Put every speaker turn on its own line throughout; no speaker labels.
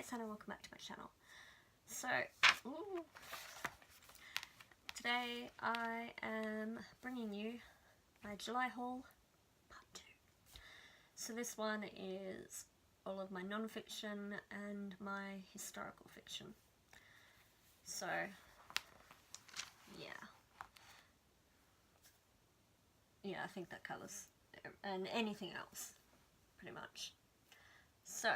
San and welcome back to my channel. So, today I am bringing you my July haul part 2. So this one is all of my non-fiction and my historical fiction. So, yeah, I think that covers, and anything else, pretty much. So,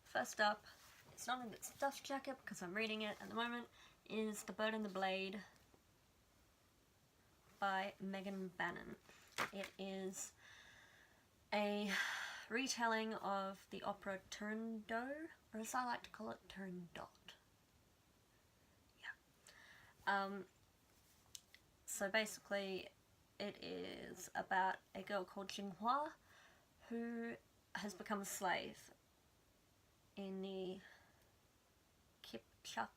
first up, it's not in its dust jacket because I'm reading it at the moment, is The Bird and the Blade by Megan Bannon. It is a retelling of the opera Turandot, or as I like to call it, Turandot. Yeah. So basically, it is about a girl called Jinghua who has become a slave in the Kipchak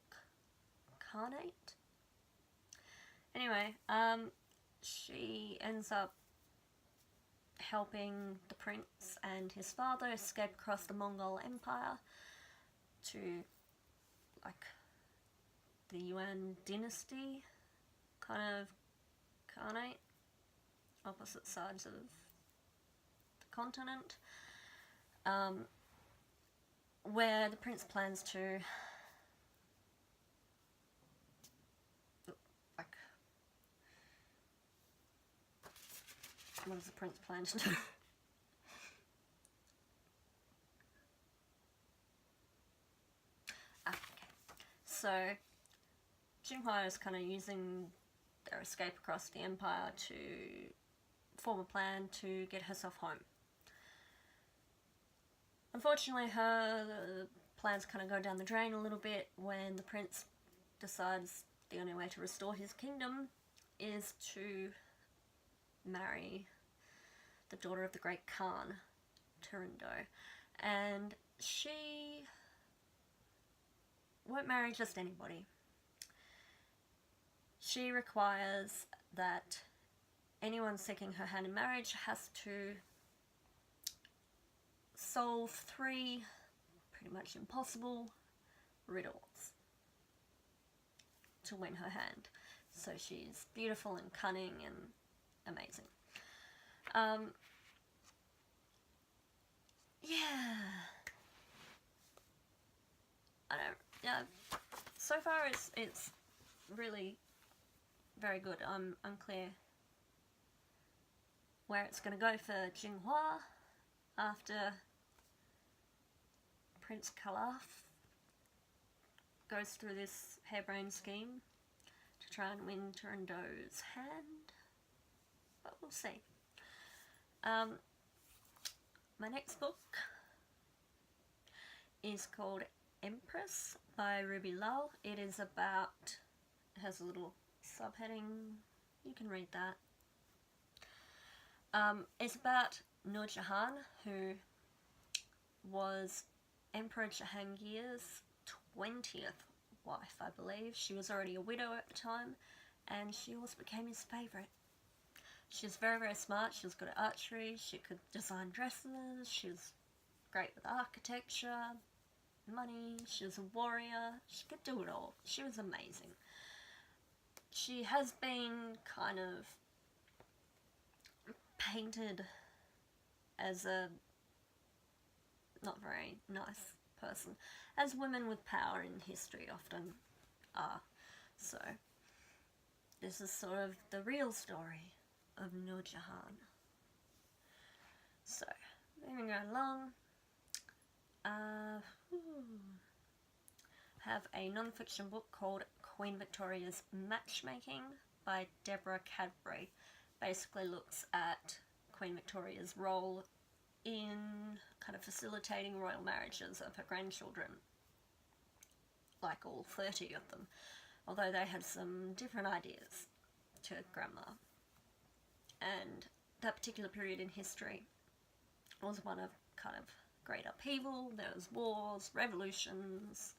Khanate. Anyway, she ends up helping the prince and his father escape across the Mongol Empire to, like, the Yuan dynasty kind of Khanate, opposite sides of the continent, where the prince plans to, like, what does the prince plan to do? Okay. So, Jinghua is kind of using their escape across the empire to form a plan to get herself home. Unfortunately, her plans kind of go down the drain a little bit when the prince decides the only way to restore his kingdom is to marry the daughter of the great Khan, Turandot. And she won't marry just anybody. She requires that anyone seeking her hand in marriage has to solve 3 pretty much impossible riddles to win her hand. So she's beautiful and cunning and amazing. Yeah. So far it's really very good. I'm unclear where it's going to go for Jinghua after Prince Khalaf goes through this harebrained scheme to try and win Turandot's hand, but we'll see. My next book is called Empress by Ruby Lull. It is about, it has a little subheading, you can read that. It's about Nur Jahan, who was Emperor Jahangir's 20th wife, I believe. She was already a widow at the time, and she also became his favourite. She was very, very smart. She was good at archery, she could design dresses, she was great with architecture, money, she was a warrior, she could do it all. She was amazing. She has been kind of painted as a not very nice person, as women with power in history often are. So this is sort of the real story of Nur Jahan. So, moving right along, have a non-fiction book called Queen Victoria's Matchmaking by Deborah Cadbury. Basically looks at Queen Victoria's role in kind of facilitating royal marriages of her grandchildren, like all 30 of them, although they had some different ideas to grandma. And that particular period in history was one of kind of great upheaval. There was wars, revolutions,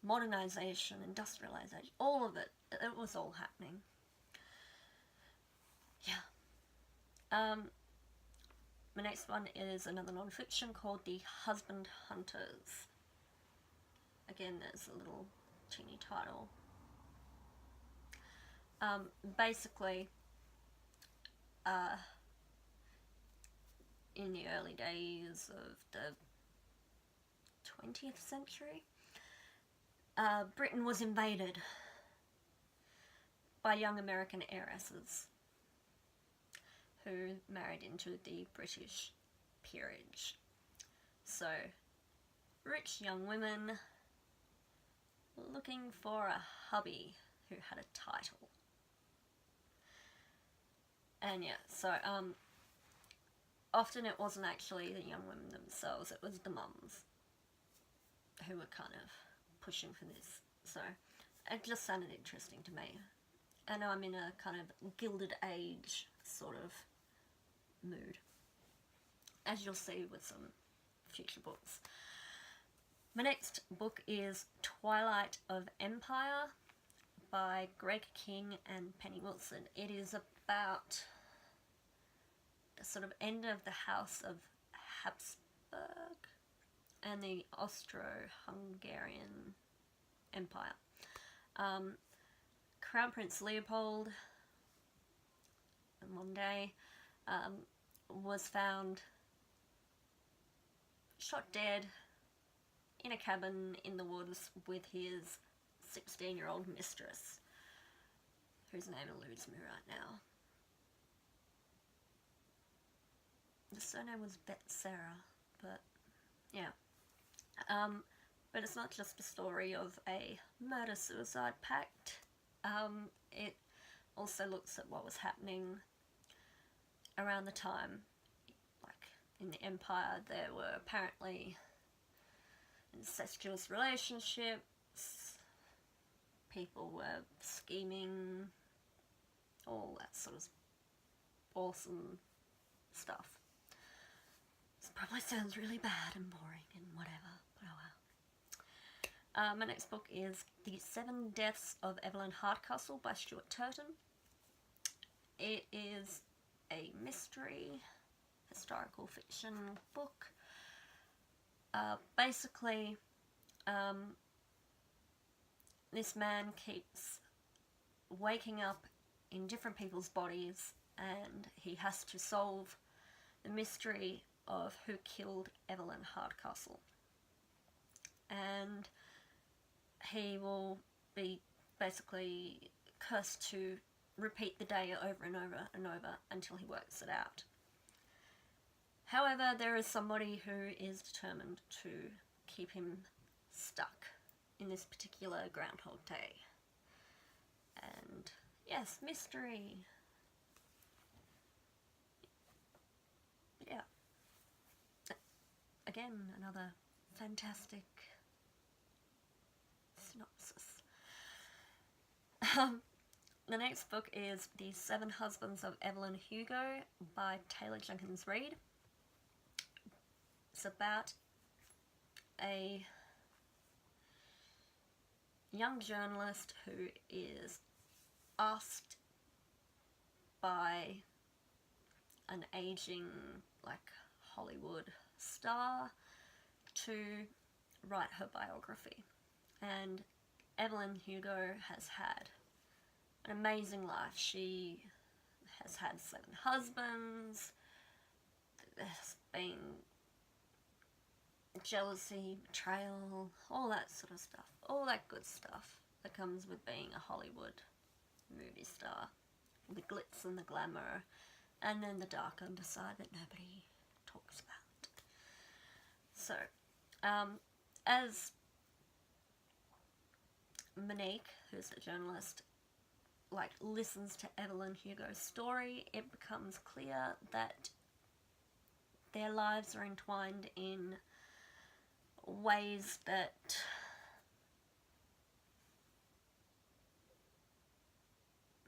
modernization, industrialization, all of it. It was all happening. Yeah. My next one is another non-fiction called The Husband Hunters. Again, there's a little teeny title. Basically, in the early days of the 20th century, Britain was invaded by young American heiresses who married into the British peerage. So, rich young women looking for a hubby who had a title. And yeah, so often it wasn't actually the young women themselves, it was the mums who were kind of pushing for this. So it just sounded interesting to me. And I'm in a kind of Gilded Age sort of mood, as you'll see with some future books. My next book is Twilight of Empire by Greg King and Penny Wilson. It is about the sort of end of the House of Habsburg and the Austro-Hungarian Empire. Crown Prince Leopold, one day, was found shot dead in a cabin in the woods with his 16-year-old mistress, whose name eludes me right now. The surname was Betsera, but yeah. But it's not just a story of a murder-suicide pact. It also looks at what was happening around the time. Like, in the Empire, there were apparently incestuous relationships, people were scheming, all that sort of awesome stuff. This probably sounds really bad and boring and whatever, but oh well. My next book is The 7 Deaths of Evelyn Hardcastle by Stuart Turton. It is a mystery, historical fiction book. Basically, this man keeps waking up in different people's bodies, and he has to solve the mystery of who killed Evelyn Hardcastle. And he will be basically cursed to repeat the day over and over and over until he works it out. However, there is somebody who is determined to keep him stuck in this particular Groundhog Day. And yes, mystery. Yeah. Again, another fantastic synopsis. The next book is The 7 Husbands of Evelyn Hugo by Taylor Jenkins Reid. It's about a young journalist who is asked by an aging, like, Hollywood star to write her biography. And Evelyn Hugo has had an amazing life. She has had 7 husbands. There's been jealousy, betrayal, all that sort of stuff. All that good stuff that comes with being a Hollywood movie star. The glitz and the glamour, and then the dark underside that nobody talks about. So, as Monique, who's the journalist, like, listens to Evelyn Hugo's story, it becomes clear that their lives are entwined in ways that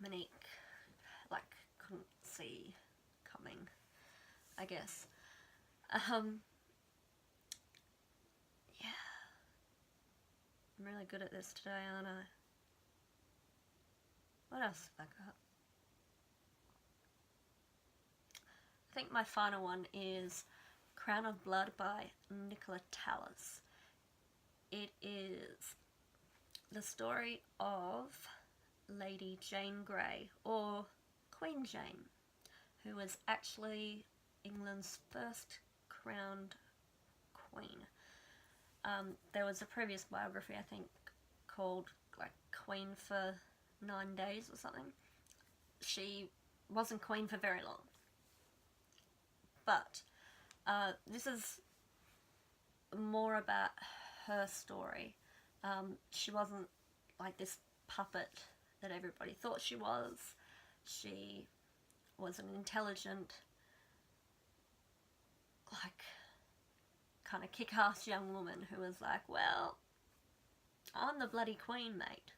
Monique, like, couldn't see coming, I guess. Yeah. I'm really good at this today, aren't I? What else have I think my final one is Crown of Blood by Nicola Tallis. It is the story of Lady Jane Grey, or Queen Jane, who was actually England's first crowned queen. There was a previous biography, I think, called like Queen for 9 Days or something. She wasn't queen for very long. But this is more about her story. She wasn't like this puppet that everybody thought she was. She was an intelligent, like, kind of kick-ass young woman who was like, well, I'm the bloody queen, mate.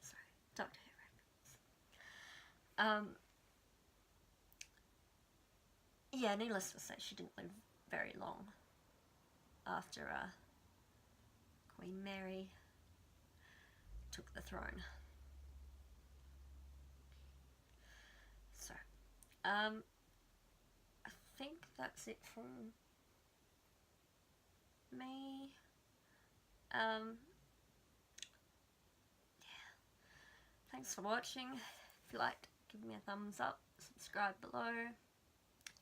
Sorry, Doctor Who reference. Yeah, needless to say, she didn't live very long after Queen Mary took the throne. So, I think that's it from me. Yeah. Thanks for watching. If you liked, give me a thumbs up, subscribe below.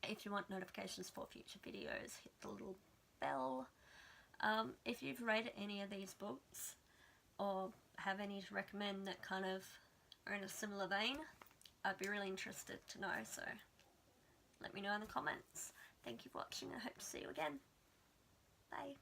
If you want notifications for future videos, hit the little bell. If you've read any of these books, or have any to recommend that kind of are in a similar vein, I'd be really interested to know, so let me know in the comments. Thank you for watching, I hope to see you again. Bye.